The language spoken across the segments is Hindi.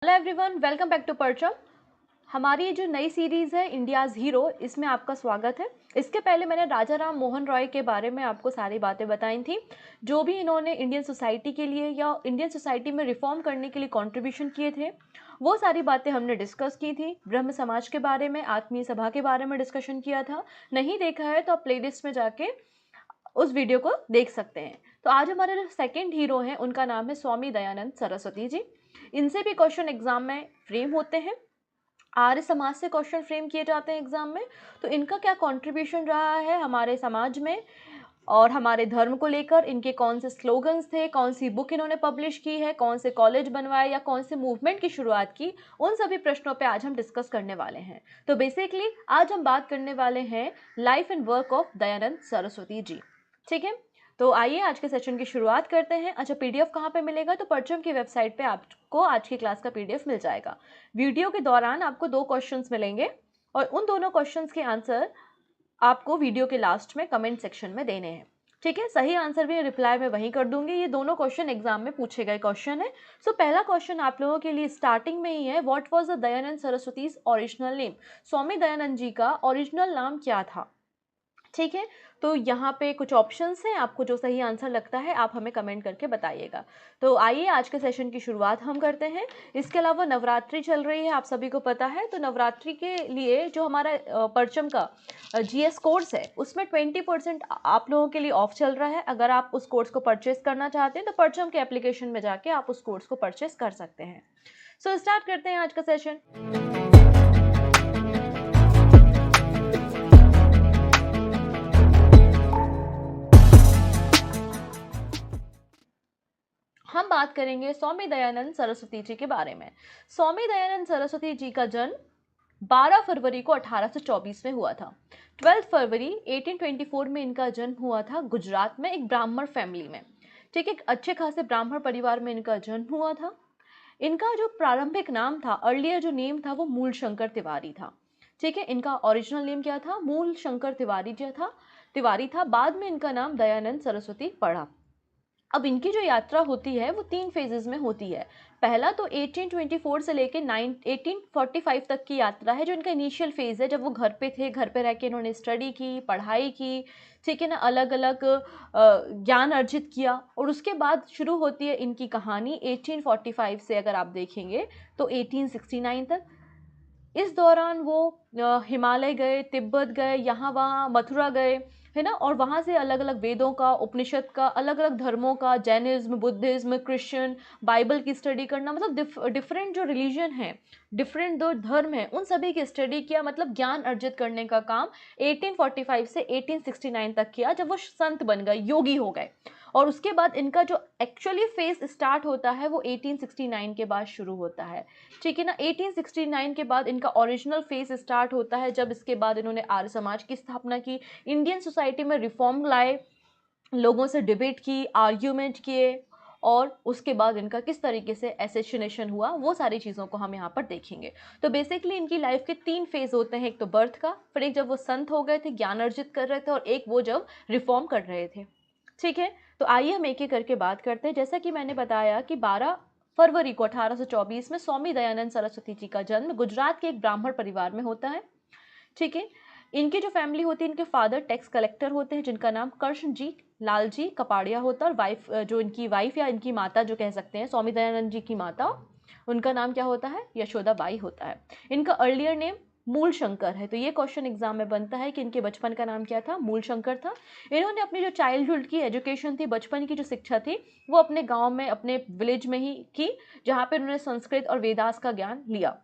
Hello everyone, welcome back to Parcham. हमारी ये जो नई सीरीज़ है इंडियाज़ हीरो, इसमें आपका स्वागत है। इसके पहले मैंने राजा राम मोहन रॉय के बारे में आपको सारी बातें बताई थी, जो भी इन्होंने इंडियन सोसाइटी के लिए या इंडियन सोसाइटी में रिफॉर्म करने के लिए कंट्रीब्यूशन किए थे। वो सारी बातें हमने डिस्कस की थी। ब्रह्म समाज के बारे में, आत्मीय सभा के बारे में डिस्कशन किया था। नहीं देखा है तो आप प्लेलिस्ट में जाके उस वीडियो को देख सकते हैं। तो आज हमारे जो सेकेंड हीरो हैं उनका नाम है स्वामी दयानंद सरस्वती जी। इनसे भी क्वेश्चन एग्जाम में फ्रेम होते हैं। आर्य समाज से क्वेश्चन फ्रेम किए जाते हैं एग्जाम में। तो इनका क्या कंट्रीब्यूशन रहा है हमारे समाज में और हमारे धर्म को लेकर, इनके कौन से स्लोगन्स थे, कौन सी बुक इन्होंने पब्लिश की है, कौन से कॉलेज बनवाए या कौन से मूवमेंट की शुरुआत की, उन सभी प्रश्नों पे आज हम डिस्कस करने वाले हैं। तो बेसिकली आज हम बात करने वाले हैं life and work of Dayanand Saraswati ji. ठीक है, तो आइए आज के सेशन की शुरुआत करते हैं। अच्छा, पीडीएफ कहाँ पे मिलेगा? तो परचम की वेबसाइट पे आपको आज की क्लास का पीडीएफ मिल जाएगा। वीडियो के दौरान आपको 2 क्वेश्चंस मिलेंगे और उन दोनों क्वेश्चंस के आंसर आपको वीडियो के लास्ट में कमेंट सेक्शन में देने हैं। ठीक है, सही आंसर भी रिप्लाई में वहीं कर दूंगी। ये दोनों क्वेश्चन एग्जाम में पूछे गए क्वेश्चन है। सो पहला क्वेश्चन आप लोगों के लिए स्टार्टिंग में ही है, what was the Dayanand Saraswati's original name? Swami Dayanand ji का ओरिजिनल नाम क्या था? ठीक है, तो यहाँ पे कुछ ऑप्शंस हैं, आपको जो सही आंसर लगता है आप हमें कमेंट करके बताइएगा। तो आइए आज के सेशन की शुरुआत हम करते हैं। इसके अलावा नवरात्रि चल रही है, आप सभी को पता है। तो नवरात्रि के लिए जो हमारा परचम का जीएस कोर्स है उसमें 20% आप लोगों के लिए ऑफ चल रहा है। अगर आप उस कोर्स को परचेस करना चाहते हैं तो परचम के एप्लीकेशन में जाके आप उस कोर्स को परचेस कर सकते हैं। सो स्टार्ट करते हैं आज का सेशन। हम बात करेंगे स्वामी दयानंद सरस्वती जी के बारे में। स्वामी दयानंद सरस्वती जी का जन्म 12 फरवरी को 1824 में हुआ था। 12 फरवरी 1824 में इनका जन्म हुआ था गुजरात में एक ब्राह्मण फैमिली में। ठीक है, एक अच्छे खासे ब्राह्मण परिवार में इनका जन्म हुआ था। इनका जो प्रारंभिक नाम था, अर्लियर जो नेम था, वो मूल शंकर तिवारी था। ठीक है, इनका ओरिजिनल नेम क्या था? मूल शंकर तिवारी था। बाद में इनका नाम दयानंद सरस्वती पड़ा। अब इनकी जो यात्रा होती है वो 3 फेजेस में होती है। पहला तो 1824 से लेके 1845 तक की यात्रा है, जो इनका इनिशियल फेज है, जब वो घर पे थे। घर पे रह के इन्होंने स्टडी की, पढ़ाई की, ठीक है ना, अलग अलग ज्ञान अर्जित किया। और उसके बाद शुरू होती है इनकी कहानी 1845 से। अगर आप देखेंगे तो 1869 तक। इस दौरान वो हिमालय गए, तिब्बत गए, यहाँ वहाँ मथुरा गए, है ना, और वहाँ से अलग अलग वेदों का, उपनिषद का, अलग अलग धर्मों का, जैनिज्म, बुद्धिज्म, क्रिश्चियन, बाइबल की स्टडी करना, मतलब डिफरेंट जो रिलीजन है, डिफरेंट जो धर्म है, उन सभी की स्टडी किया, मतलब ज्ञान अर्जित करने का काम 1845 से 1869 तक किया, जब वो संत बन गए, योगी हो गए। और उसके बाद इनका जो एक्चुअली फेज स्टार्ट होता है वो 1869 के बाद शुरू होता है। ठीक है ना, 1869 के बाद इनका ओरिजिनल फेज स्टार्ट होता है, जब इसके बाद इन्होंने आर्य समाज की स्थापना की, इंडियन सोसाइटी में रिफॉर्म लाए, लोगों से डिबेट की, आर्ग्यूमेंट किए, और उसके बाद इनका किस तरीके से एसेसिनेशन हुआ, वो सारी चीज़ों को हम यहाँ पर देखेंगे। तो बेसिकली इनकी लाइफ के 3 फेज होते हैं। एक तो बर्थ का, फिर एक जब वो संत हो गए थे, ज्ञान अर्जित कर रहे थे, और एक वो जब रिफॉर्म कर रहे थे। ठीक है, तो आइए हम एक एक करके बात करते हैं। जैसा कि मैंने बताया कि 12 फरवरी को 1824 में स्वामी दयानंद सरस्वती जी का जन्म गुजरात के एक ब्राह्मण परिवार में होता है। ठीक है, इनकी जो फैमिली होती है, इनके फादर टैक्स कलेक्टर होते हैं, जिनका नाम कृष्ण जी लालजी कपाड़िया होता है। और वाइफ, जो इनकी वाइफ या इनकी माता जो कह सकते हैं, स्वामी दयानंद जी की माता, उनका नाम क्या होता है? यशोदा बाई होता है। इनका अर्लियर नेम मूल शंकर है। तो ये क्वेश्चन एग्जाम में बनता है कि इनके बचपन का नाम क्या था? मूल शंकर था। इन्होंने अपनी जो चाइल्डहुड की एजुकेशन थी, बचपन की जो शिक्षा थी, वो अपने गांव में, अपने विलेज में ही की, जहाँ पे उन्होंने संस्कृत और वेदास का ज्ञान लिया।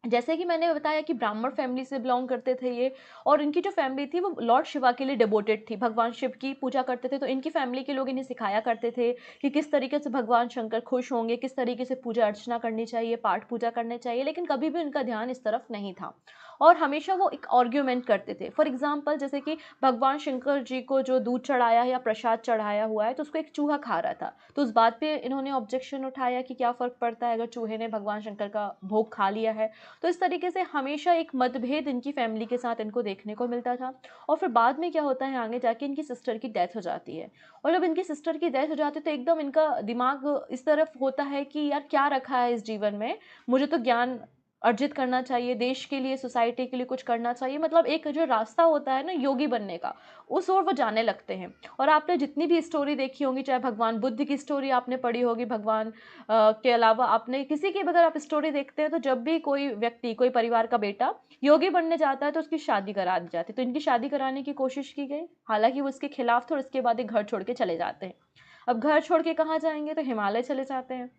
जैसे कि मैंने बताया कि ब्राह्मण फैमिली से बिलोंग करते थे ये, और इनकी जो फैमिली थी वो लॉर्ड शिवा के लिए डिवोटेड थी, भगवान शिव की पूजा करते थे। तो इनकी फैमिली के लोग इन्हें सिखाया करते थे कि किस तरीके से भगवान शंकर खुश होंगे, किस तरीके से पूजा अर्चना करनी चाहिए, पाठ पूजा करने चाहिए, लेकिन कभी भी उनका ध्यान इस तरफ नहीं था। और हमेशा वो एक आर्ग्यूमेंट करते थे। फॉर एग्जांपल जैसे कि भगवान शंकर जी को जो दूध चढ़ाया है या प्रसाद चढ़ाया हुआ है तो उसको एक चूहा खा रहा था, तो उस बात पे इन्होंने ऑब्जेक्शन उठाया कि क्या फ़र्क पड़ता है अगर चूहे ने भगवान शंकर का भोग खा लिया है। तो इस तरीके से हमेशा एक मतभेद इनकी फैमिली के साथ इनको देखने को मिलता था। और फिर बाद में क्या होता है, आगे जाके इनकी सिस्टर की डेथ हो जाती है, और जब इनकी सिस्टर की डेथ हो जाती है तो एकदम इनका दिमाग इस तरफ होता है कि यार क्या रखा है इस जीवन में, मुझे तो ज्ञान अर्जित करना चाहिए, देश के लिए, सोसाइटी के लिए कुछ करना चाहिए, मतलब एक जो रास्ता होता है ना योगी बनने का, उस ओर वो जाने लगते हैं। और आपने जितनी भी स्टोरी देखी होंगी, चाहे भगवान बुद्ध की स्टोरी आपने पढ़ी होगी, भगवान के अलावा आपने किसी की भी अगर आप स्टोरी देखते हैं तो जब भी कोई व्यक्ति, कोई परिवार का बेटा योगी बनने जाता है तो उसकी शादी करा दी जाती है। तो इनकी शादी कराने की कोशिश की गई, हालांकि वो उसके खिलाफ थे और इसके बाद एक घर छोड़ के चले जाते हैं। अब घर छोड़ के कहाँ जाएंगे, तो हिमालय चले जाते हैं।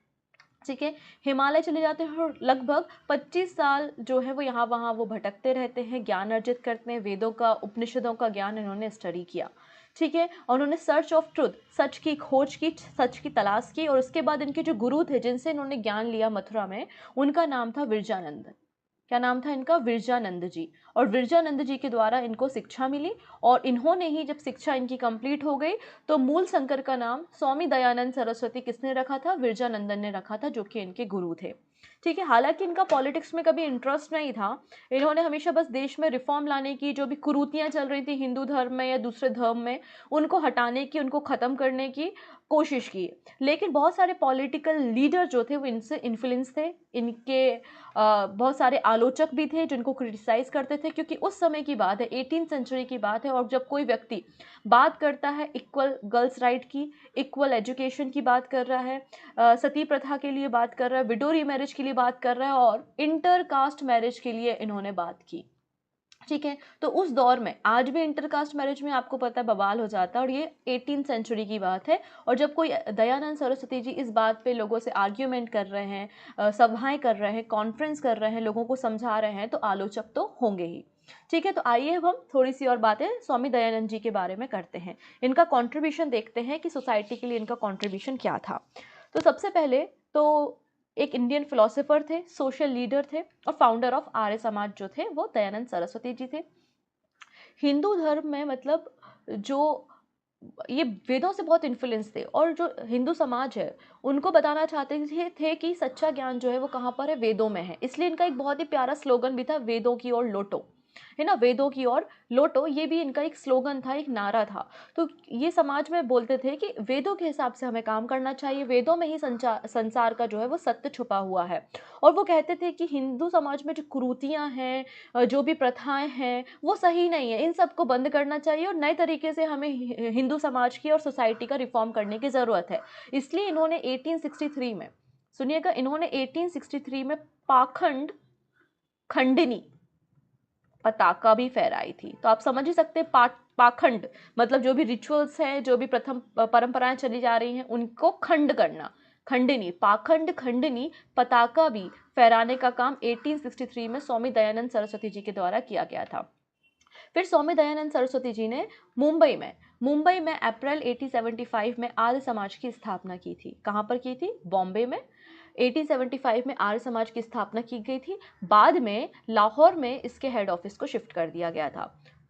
ठीक है, हिमालय चले जाते हैं और लगभग 25 साल जो है वो यहाँ वहाँ वो भटकते रहते हैं, ज्ञान अर्जित करते हैं, वेदों का, उपनिषदों का ज्ञान इन्होंने स्टडी किया। ठीक है, और उन्होंने सर्च ऑफ ट्रुथ, सच की खोज की, सच की तलाश की। और उसके बाद इनके जो गुरु थे जिनसे इन्होंने ज्ञान लिया मथुरा में, उनका नाम था विरजानंद। क्या नाम था इनका? विरजानंद जी। और विरजानंद जी के द्वारा इनको शिक्षा मिली, और इन्होंने ही जब शिक्षा इनकी कंप्लीट हो गई तो मूल शंकर का नाम स्वामी दयानंद सरस्वती किसने रखा था? विरजानंदन ने रखा था, जो कि इनके गुरु थे। ठीक है, हालांकि इनका पॉलिटिक्स में कभी इंटरेस्ट नहीं था, इन्होंने हमेशा बस देश में रिफॉर्म लाने की, जो भी कुरीतियां चल रही थी हिंदू धर्म में या दूसरे धर्म में, उनको हटाने की, उनको ख़त्म करने की कोशिश की। लेकिन बहुत सारे पॉलिटिकल लीडर जो थे वो इनसे इन्फ्लुएंस थे, इनके बहुत सारे आलोचक भी थे जिनको क्रिटिसाइज करते थे, क्योंकि उस समय की बात है, 18वीं सेंचुरी की बात है, और जब कोई व्यक्ति बात करता है इक्वल गर्ल्स राइट की, इक्वल एजुकेशन की बात कर रहा है, सती प्रथा के लिए बात कर रहा है, विडो रीमैरिज के लिए बात कर रहा है, और इंटर कास्ट मैरिज के लिए इन्होंने बात की। ठीक है, तो उस दौर में आज भी इंटरकास्ट मैरिज में आपको पता है बवाल हो जाता है, और ये 18वीं सेंचुरी की बात है। और जब कोई दयानंद सरस्वती जी इस बात पे लोगों से आर्ग्यूमेंट कर रहे हैं, सभाएं कर रहे हैं, कॉन्फ्रेंस कर रहे हैं, लोगों को समझा रहे हैं, तो आलोचक तो होंगे ही। ठीक है, तो आइए अब हम थोड़ी सी और बातें स्वामी दयानंद जी के बारे में करते हैं, इनका कॉन्ट्रीब्यूशन देखते हैं कि सोसाइटी के लिए इनका कॉन्ट्रीब्यूशन क्या था। तो सबसे पहले तो एक इंडियन फिलोसोफर थे, सोशल लीडर थे, और फाउंडर ऑफ आर्य समाज जो थे वो दयानंद सरस्वती जी थे। हिंदू धर्म में मतलब जो ये वेदों से बहुत इन्फ्लुएंस थे, और जो हिंदू समाज है उनको बताना चाहते थे कि सच्चा ज्ञान जो है वो कहाँ पर है? वेदों में है। इसलिए इनका एक बहुत ही प्यारा स्लोगन भी था, वेदों की ओर लौटो, है ना, वेदों की ओर लौटो, ये भी इनका एक स्लोगन था, एक नारा था। तो ये समाज में बोलते थे कि वेदों के हिसाब से हमें काम करना चाहिए, वेदों में ही संसार का जो है वो सत्य छुपा हुआ है। और वो कहते थे कि हिंदू समाज में जो कुरीतियाँ हैं, जो भी प्रथाएं हैं, वो सही नहीं है, इन सबको बंद करना चाहिए, और नए तरीके से हमें हिंदू समाज की और सोसाइटी का रिफॉर्म करने की ज़रूरत है। इसलिए इन्होंने 1863 में, सुनिएगा, इन्होंने 1863 में पाखंड खंडिनी पताका भी फहराई थी। तो आप समझ ही सकते हैं, पाखंड मतलब जो भी रिचुअल्स हैं, जो भी प्रथम परंपराएं चली जा रही हैं, उनको खंड करना, खंडिनी, पाखंड खंडिनी पताका भी फहराने का काम 1863 में स्वामी दयानंद सरस्वती जी के द्वारा किया गया था। फिर स्वामी दयानंद सरस्वती जी ने मुंबई में अप्रैल 1875 में आर्य समाज की स्थापना की थी। कहाँ पर की थी? बॉम्बे में 1875 में आर्य समाज की स्थापना की गई थी। बाद में लाहौर में इसके हेड ऑफिस को शिफ्ट कर दिया गया था।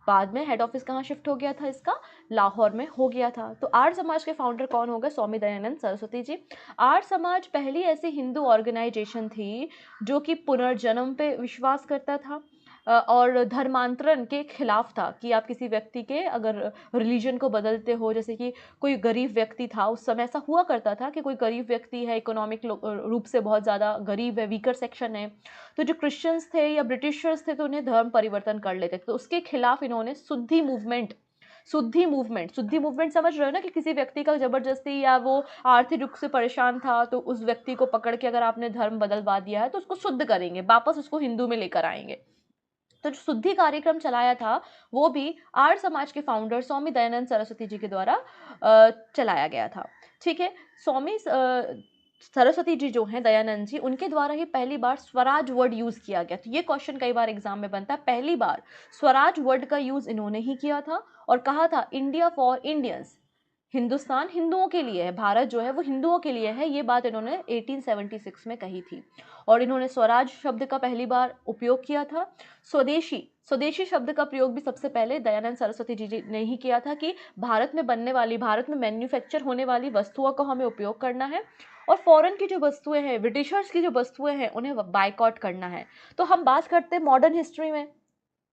बाद में हेड ऑफिस कहाँ शिफ्ट हो गया था इसका? लाहौर में हो गया था। तो आर्य समाज के फाउंडर कौन हो गए? स्वामी दयानंद सरस्वती जी। आर्य समाज पहली ऐसी हिंदू ऑर्गेनाइजेशन थी जो कि पुनर्जन्म पे विश्वास करता था, और धर्मांतरण के खिलाफ था, कि आप किसी व्यक्ति के अगर रिलीजन को बदलते हो, जैसे कि कोई गरीब व्यक्ति था, उस समय ऐसा हुआ करता था कि कोई गरीब व्यक्ति है, इकोनॉमिक रूप से बहुत ज़्यादा गरीब है, वीकर सेक्शन है, तो जो क्रिश्चियंस थे या ब्रिटिशर्स थे तो उन्हें धर्म परिवर्तन कर लेते थे। तो उसके खिलाफ इन्होंने शुद्धि मूवमेंट समझ रहे हो ना, कि किसी व्यक्ति का जबरदस्ती या वो आर्थिक रूप से परेशान था तो उस व्यक्ति को पकड़ के अगर आपने धर्म बदलवा दिया है तो उसको शुद्ध करेंगे, वापस उसको हिंदू में लेकर आएंगे। तो जो शुद्धि कार्यक्रम चलाया था वो भी आर्य समाज के फाउंडर स्वामी दयानंद सरस्वती जी के द्वारा चलाया गया था। ठीक है, स्वामी सरस्वती जी जो हैं दयानंद जी, उनके द्वारा ही पहली बार स्वराज वर्ड यूज किया गया। तो ये क्वेश्चन कई बार एग्जाम में बनता है, पहली बार स्वराज वर्ड का यूज इन्होंने ही किया था, और कहा था इंडिया फॉर इंडियंस, हिंदुस्तान हिंदुओं के लिए है, भारत जो है वो हिंदुओं के लिए है, ये बात इन्होंने 1876 में कही थी। और इन्होंने स्वराज शब्द का पहली बार उपयोग किया था। स्वदेशी स्वदेशी शब्द का प्रयोग भी सबसे पहले दयानंद सरस्वती जी ने ही किया था कि भारत में बनने वाली, भारत में मैन्युफैक्चर होने वाली वस्तुओं को हमें उपयोग करना है, और फॉरेन की जो वस्तुएं हैं, ब्रिटिशर्स की जो वस्तुएं हैं, उन्हें बायकॉट करना है। तो हम बात करते हैं मॉडर्न हिस्ट्री में,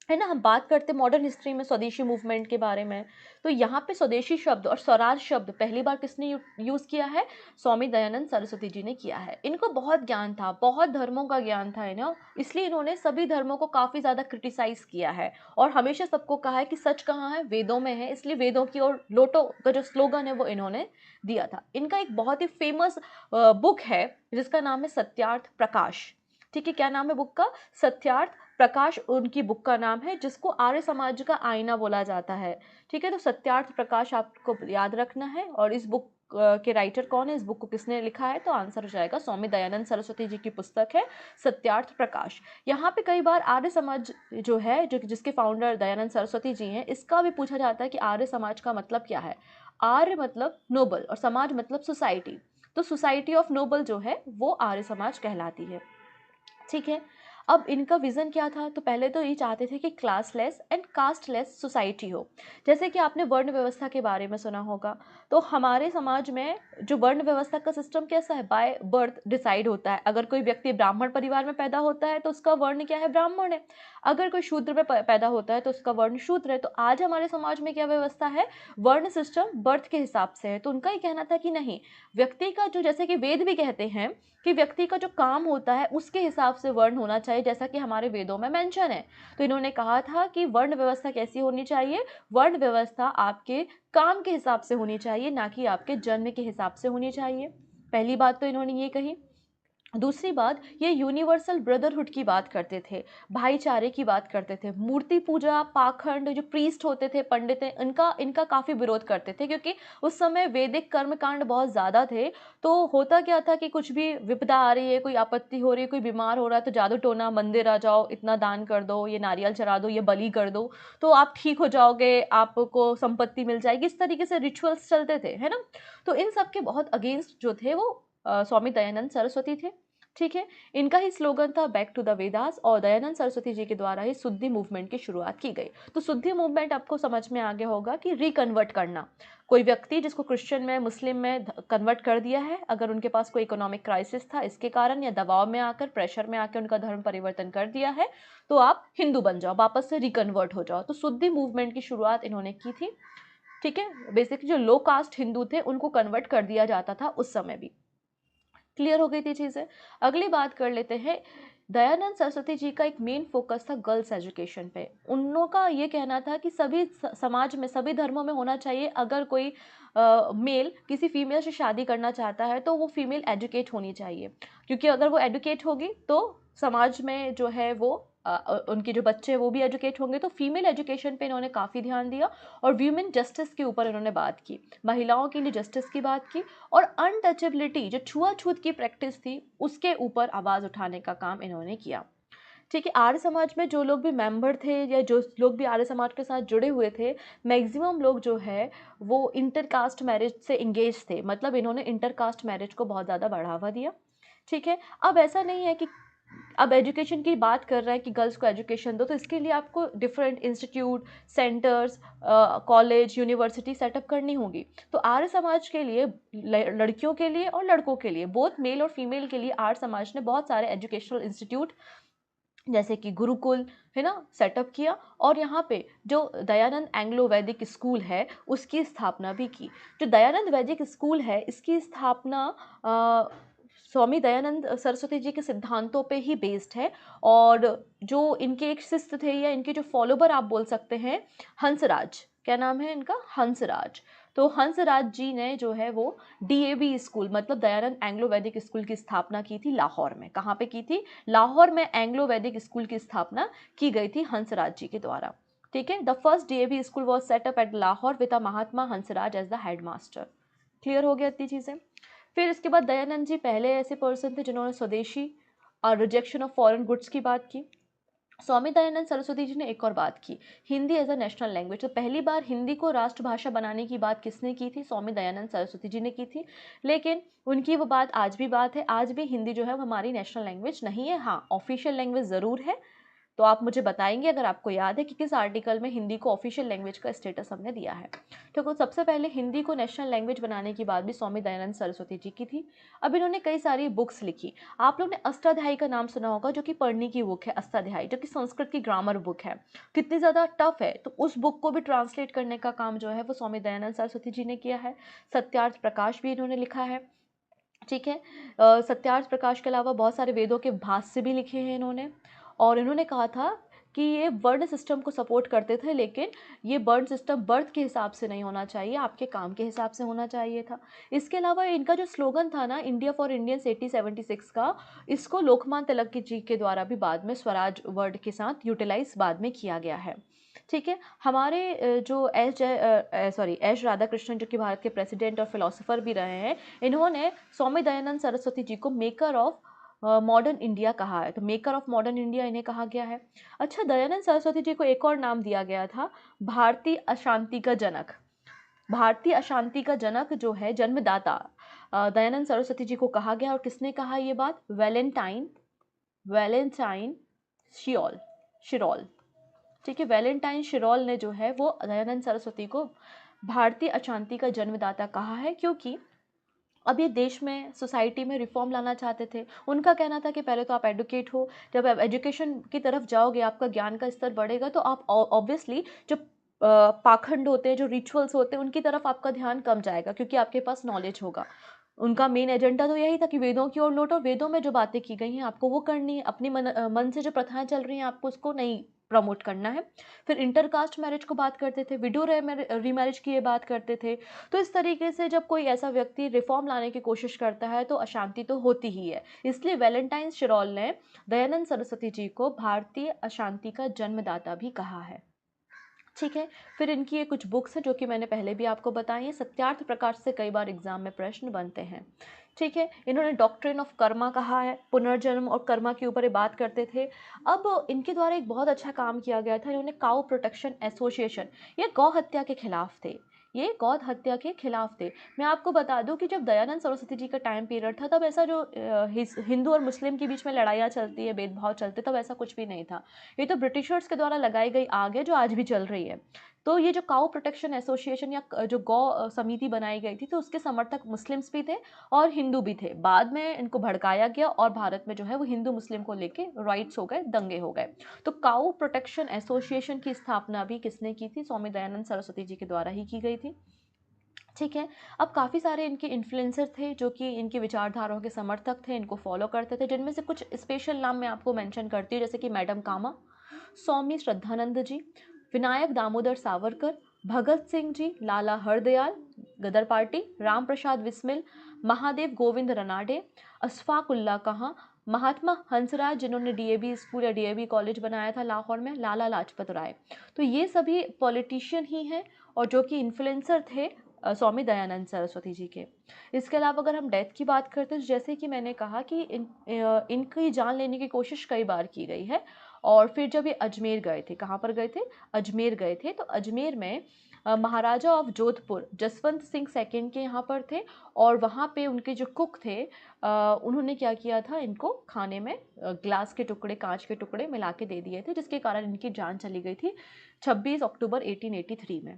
है ना, हम बात करते हैं मॉडर्न हिस्ट्री में स्वदेशी मूवमेंट के बारे में। तो यहाँ पे स्वदेशी शब्द और स्वराज शब्द पहली बार किसने यूज़ किया है? स्वामी दयानंद सरस्वती जी ने किया है। इनको बहुत ज्ञान था, बहुत धर्मों का ज्ञान था इन्हें, इसलिए इन्होंने सभी धर्मों को काफ़ी ज़्यादा क्रिटिसाइज किया है और हमेशा सबको कहा है कि सच कहाँ है? वेदों में है। इसलिए वेदों की ओर लौटो का जो स्लोगन है वो इन्होंने दिया था। इनका एक बहुत ही फेमस बुक है जिसका नाम है सत्यार्थ प्रकाश। ठीक है, क्या नाम है बुक का? सत्यार्थ प्रकाश उनकी बुक का नाम है, जिसको आर्य समाज का आईना बोला जाता है। ठीक है, तो सत्यार्थ प्रकाश आपको याद रखना है। और इस बुक के राइटर कौन है, इस बुक को किसने लिखा है? तो आंसर हो जाएगा स्वामी दयानंद सरस्वती जी की पुस्तक है सत्यार्थ प्रकाश। यहाँ पे कई बार आर्य समाज जो है, जो जिसके फाउंडर दयानंद सरस्वती जी हैं, इसका भी पूछा जाता है कि आर्य समाज का मतलब क्या है। आर्य मतलब नोबल और समाज मतलब सोसाइटी, तो सोसाइटी ऑफ नोबल जो है वो आर्य समाज कहलाती है। ठीक है, अब इनका विज़न क्या था? तो पहले तो ये चाहते थे कि क्लासलेस एंड कास्टलेस सोसाइटी हो। जैसे कि आपने वर्ण व्यवस्था के बारे में सुना होगा, तो हमारे समाज में जो वर्ण व्यवस्था का सिस्टम कैसा है? बाय बर्थ डिसाइड होता है। अगर कोई व्यक्ति ब्राह्मण परिवार में पैदा होता है तो उसका वर्ण क्या है? ब्राह्मण है। अगर कोई शूद्र में पैदा होता है तो उसका वर्ण शूद्र है। तो आज हमारे समाज में क्या व्यवस्था है? वर्ण सिस्टम बर्थ के हिसाब से है। तो उनका ये कहना था कि नहीं, व्यक्ति का जो, जैसे कि वेद भी कहते हैं कि व्यक्ति का जो काम होता है उसके हिसाब से वर्ण होना चाहिए, जैसा कि हमारे वेदों में मेंशन है। तो इन्होंने कहा था कि वर्ण व्यवस्था कैसी होनी चाहिए? वर्ण व्यवस्था आपके काम के हिसाब से होनी चाहिए, ना कि आपके जन्म के हिसाब से होनी चाहिए। पहली बात तो इन्होंने ये कही। दूसरी बात, ये यूनिवर्सल ब्रदरहुड की बात करते थे, भाईचारे की बात करते थे। मूर्ति पूजा, पाखंड, जो प्रीस्ट होते थे, पंडित हैं, इनका काफ़ी विरोध करते थे, क्योंकि उस समय वैदिक कर्मकांड बहुत ज़्यादा थे। तो होता क्या था कि कुछ भी विपदा आ रही है, कोई आपत्ति हो रही है, कोई बीमार हो रहा है, तो जादू टोना, मंदिर आ जाओ, इतना दान कर दो, ये नारियल चढ़ा दो, ये बलि कर दो, तो आप ठीक हो जाओगे, आपको संपत्ति मिल जाएगी। इस तरीके से रिचुअल्स चलते थे, है ना। तो इन सब के बहुत अगेंस्ट जो थे वो स्वामी दयानंद सरस्वती थे। ठीक है, इनका ही स्लोगन था बैक टू द वेदास, और दयानंद सरस्वती जी के द्वारा ही शुद्धि मूवमेंट की शुरुआत की गई। तो शुद्धि मूवमेंट आपको समझ में आ गया होगा कि रिकन्वर्ट करना, कोई व्यक्ति जिसको क्रिश्चियन में, मुस्लिम में कन्वर्ट कर दिया है, अगर उनके पास कोई इकोनॉमिक क्राइसिस था इसके कारण, या दबाव में आकर, प्रेशर में आकर उनका धर्म परिवर्तन कर दिया है, तो आप हिंदू बन जाओ, वापस से रिकन्वर्ट हो जाओ। तो शुद्धि मूवमेंट की शुरुआत इन्होंने की थी। ठीक है, बेसिकली जो लो कास्ट हिंदू थे उनको कन्वर्ट कर दिया जाता था उस समय भी। क्लियर हो गई थी चीज़ें। अगली बात कर लेते हैं, दयानंद सरस्वती जी का एक मेन फोकस था गर्ल्स एजुकेशन पे। उन लोगों का ये कहना था कि सभी समाज में, सभी धर्मों में होना चाहिए, अगर कोई मेल किसी फीमेल से शादी करना चाहता है तो वो फीमेल एजुकेट होनी चाहिए, क्योंकि अगर वो एजुकेट होगी तो समाज में जो है वो उनके जो बच्चे हैं वो भी एजुकेट होंगे। तो फीमेल एजुकेशन पे इन्होंने काफ़ी ध्यान दिया, और वीमेन जस्टिस के ऊपर इन्होंने बात की, महिलाओं के लिए जस्टिस की बात की, और अनटचेबिलिटी, जो छुआछूत की प्रैक्टिस थी, उसके ऊपर आवाज़ उठाने का काम इन्होंने किया। ठीक है, आर्य समाज में जो लोग भी मेंबर थे, या जो लोग भी आर्य समाज के साथ जुड़े हुए थे, मैक्सिमम लोग जो है वो इंटरकास्ट मैरिज से इंगेज थे, मतलब इन्होंने इंटरकास्ट मैरिज को बहुत ज़्यादा बढ़ावा दिया। ठीक है, अब ऐसा नहीं है कि अब एजुकेशन की बात कर रहे हैं कि गर्ल्स को एजुकेशन दो, तो इसके लिए आपको different institute, centres, college, university setup करनी होगी। तो आर्य समाज के लिए, लड़कियों के लिए और लड़कों के लिए, बोथ मेल और फीमेल के लिए, आर्य समाज ने बहुत सारे एजुकेशनल इंस्टीट्यूट, जैसे कि गुरुकुल, है ना, सेटअप किया। और यहाँ पे जो दयानंद एंग्लो वैदिक स्कूल है उसकी स्थापना भी की। जो दयानंद वैदिक स्कूल है इसकी स्थापना स्वामी दयानंद सरस्वती जी के सिद्धांतों पे ही बेस्ड है। और जो इनके एक शिष्य थे, या इनके जो फॉलोवर आप बोल सकते हैं, हंसराज, क्या नाम है इनका? हंसराज। तो हंसराज जी ने जो है वो डीएवी स्कूल, मतलब दयानंद एंग्लो वैदिक स्कूल की स्थापना की थी लाहौर में। कहाँ पे की थी? लाहौर में एंग्लो वैदिक स्कूल की स्थापना की गई थी हंसराज जी के द्वारा। ठीक है, the first DAV school was set up at Lahore with Mahatma Hansraj as the headmaster. Clear हो गया इतनी चीज़ें। फिर इसके बाद दयानंद जी पहले ऐसे पर्सन थे जिन्होंने स्वदेशी और रिजेक्शन ऑफ फॉरेन गुड्स की बात की। स्वामी दयानंद सरस्वती जी ने एक और बात की, Hindi as a national language. तो पहली बार हिंदी को राष्ट्रभाषा बनाने की बात किसने की थी? स्वामी दयानंद सरस्वती जी ने की थी। लेकिन उनकी वो बात आज भी बात है, आज भी हिंदी जो है वो हमारी नेशनल लैंग्वेज नहीं है। हाँ, ऑफिशियल लैंग्वेज ज़रूर है। तो आप मुझे बताएंगे अगर आपको याद है कि किस आर्टिकल में हिंदी को ऑफिशियल लैंग्वेज का स्टेटस हमने दिया है। ठीक है, सबसे पहले हिंदी को नेशनल लैंग्वेज बनाने की बात भी स्वामी दयानंद सरस्वती जी की थी। अब इन्होंने कई सारी बुक्स लिखी। आप लोग ने अष्टाध्यायी का नाम सुना होगा, जो कि पढ़ने की बुक है, अष्टाध्यायी, जो कि संस्कृत की ग्रामर बुक है। कितनी ज़्यादा टफ है, तो उस बुक को भी ट्रांसलेट करने का काम जो है वो स्वामी दयानंद सरस्वती जी ने किया है। सत्यार्थ प्रकाश भी इन्होंने लिखा है। ठीक है, सत्यार्थ प्रकाश के अलावा बहुत सारे वेदों के भाष्य भी लिखे हैं इन्होंने। और इन्होंने कहा था कि ये वर्ण सिस्टम को सपोर्ट करते थे, लेकिन ये वर्ण सिस्टम बर्थ के हिसाब से नहीं होना चाहिए, आपके काम के हिसाब से होना चाहिए था। इसके अलावा इनका जो स्लोगन था ना, इंडिया फॉर इंडियंस 1876 का, इसको लोकमान्य तिलक जी के द्वारा भी बाद में स्वराज वर्ड के साथ यूटिलाइज बाद में किया गया है। ठीक है, हमारे जो एस राधाकृष्णन, जो कि भारत के प्रेसिडेंट और फिलोसोफर भी रहे हैं, इन्होंने स्वामी दयानंद सरस्वती जी को मेकर ऑफ मॉडर्न इंडिया कहा है। तो मेकर ऑफ मॉडर्न इंडिया इन्हें कहा गया है। अच्छा, दयानंद सरस्वती जी को एक और नाम दिया गया था, भारतीय अशांति का जनक। भारतीय अशांति का जनक जो है, जन्मदाता, दयानंद सरस्वती जी को कहा गया। और किसने कहा ये बात? वैलेंटाइन वैलेंटाइन शिरोल शिरोल ठीक है, वैलेंटाइन शिरोल ने जो है वो दयानंद सरस्वती को भारतीय अशांति का जन्मदाता कहा है, क्योंकि अब ये देश में, सोसाइटी में रिफॉर्म लाना चाहते थे। उनका कहना था कि पहले तो आप एडुकेट हो, जब आप एजुकेशन की तरफ जाओगे, आपका ज्ञान का स्तर बढ़ेगा, तो आप ऑब्वियसली जो पाखंड होते हैं, जो रिचुअल्स होते हैं, उनकी तरफ आपका ध्यान कम जाएगा, क्योंकि आपके पास नॉलेज होगा। उनका मेन एजेंडा तो यही था कि वेदों की ओर लौटो, वेदों में जो बातें की गई हैं आपको वो करनी है, अपनी मन से जो प्रथाएं चल रही हैं आपको उसको नहीं प्रमोट करना है। फिर इंटरकास्ट मैरिज को बात करते थे, विडो रीमैरिज की ये बात करते थे। तो इस तरीके से जब कोई ऐसा व्यक्ति रिफॉर्म लाने की कोशिश करता है तो अशांति तो होती ही है। इसलिए वैलेंटाइन शिरोल ने दयानंद सरस्वती जी को भारतीय अशांति का जन्मदाता भी कहा है। ठीक है, फिर इनकी ये कुछ बुक्स हैं जो कि मैंने पहले भी आपको बताई हैं। सत्यार्थ प्रकाश से कई बार एग्जाम में प्रश्न बनते हैं। ठीक है, इन्होंने डॉक्ट्रिन ऑफ कर्मा कहा है, पुनर्जन्म और कर्मा के ऊपर ये बात करते थे। अब इनके द्वारा एक बहुत अच्छा काम किया गया था, इन्होंने काउ प्रोटेक्शन एसोसिएशन, ये गौ हत्या के खिलाफ थे, ये गौ हत्या के खिलाफ थे। मैं आपको बता दूं कि जब दयानंद सरस्वती जी का टाइम पीरियड था, तब ऐसा जो हिंदू और मुस्लिम के बीच में लड़ाइयाँ चलती है, भेदभाव चलते, तब ऐसा कुछ भी नहीं था। ये तो ब्रिटिशर्स के द्वारा लगाई गई आग है जो आज भी चल रही है। तो ये जो काउ प्रोटेक्शन एसोसिएशन या जो गौ समिति बनाई गई थी, तो उसके समर्थक मुस्लिम्स भी थे और हिंदू भी थे। बाद में इनको भड़काया गया और भारत में जो है वो हिंदू मुस्लिम को लेके राइट्स हो गए, दंगे हो गए। तो काउ प्रोटेक्शन एसोसिएशन की स्थापना भी किसने की थी? स्वामी दयानंद सरस्वती जी के द्वारा ही की गई थी। ठीक है, अब काफ़ी सारे इनके इन्फ्लुएंसर थे जो कि इनकी विचारधाराओं के समर्थक थे, इनको फॉलो करते थे, जिनमें से कुछ स्पेशल नाम मैं आपको मेंशन करती हूँ, जैसे कि मैडम कामा, स्वामी श्रद्धानंद जी, विनायक दामोदर सावरकर, भगत सिंह जी, लाला हरदयाल, गदर पार्टी, राम प्रसाद बिस्मिल, महादेव गोविंद रनाडे, अशफाक उल्ला कहाँ, महात्मा हंसराज, जिन्होंने डीएवी स्कूल या डीएवी कॉलेज बनाया था लाहौर में, लाला लाजपत राय। तो ये सभी पॉलिटिशियन ही हैं और जो कि इन्फ्लुएंसर थे स्वामी दयानंद सरस्वती जी के। इसके अलावा अगर हम डेथ की बात करते हैं, तो जैसे कि मैंने कहा कि इनकी जान लेने की कोशिश कई बार की गई है। और फिर जब ये अजमेर गए थे, कहाँ पर गए थे? अजमेर गए थे। तो अजमेर में महाराजा ऑफ जोधपुर जसवंत सिंह सेकंड के यहाँ पर थे, और वहाँ पे उनके जो कुक थे, उन्होंने क्या किया था, इनको खाने में ग्लास के टुकड़े, कांच के टुकड़े मिला के दे दिए थे, जिसके कारण इनकी जान चली गई थी 26 अक्टूबर 1883 में।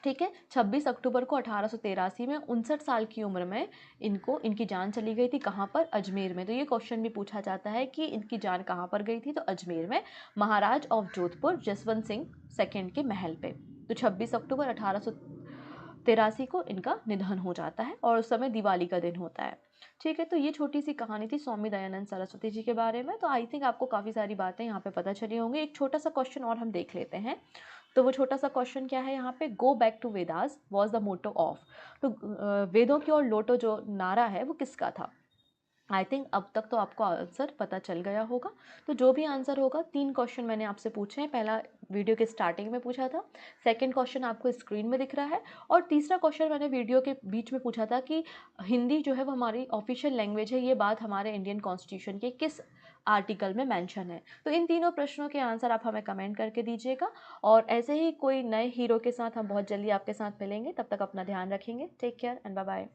ठीक है, 26 अक्टूबर को 1883 में 59 साल की उम्र में इनकी जान चली गई थी। कहाँ पर? अजमेर में। तो ये क्वेश्चन भी पूछा जाता है कि इनकी जान कहाँ पर गई थी, तो अजमेर में, महाराज ऑफ जोधपुर जसवंत सिंह सेकंड के महल पे। तो 26 अक्टूबर 1883 को इनका निधन हो जाता है और उस समय दिवाली का दिन होता है। ठीक है, तो ये छोटी सी कहानी थी स्वामी दयानंद सरस्वती जी के बारे में। तो आई थिंक आपको काफ़ी सारी बातें यहाँ पे पता चली होंगी। एक छोटा सा क्वेश्चन और हम देख लेते हैं। तो वो छोटा सा क्वेश्चन क्या है यहाँ पे? Go back to Vedas was the motto of. तो वेदों की ओर लौटो जो नारा है वो किसका था? आई थिंक अब तक तो आपको आंसर पता चल गया होगा। तो जो भी आंसर होगा, 3 क्वेश्चन मैंने आपसे पूछे हैं। पहला वीडियो के स्टार्टिंग में पूछा था, सेकंड क्वेश्चन आपको स्क्रीन में दिख रहा है, और तीसरा क्वेश्चन मैंने वीडियो के बीच में पूछा था कि हिंदी जो है वो हमारी ऑफिशियल लैंग्वेज है, ये बात हमारे इंडियन कॉन्स्टिट्यूशन के किस आर्टिकल में मेंशन है। तो इन तीनों प्रश्नों के आंसर आप हमें कमेंट करके दीजिएगा, और ऐसे ही कोई नए हीरो के साथ हम बहुत जल्दी आपके साथ मिलेंगे। तब तक अपना ध्यान रखेंगे। Take care and bye bye.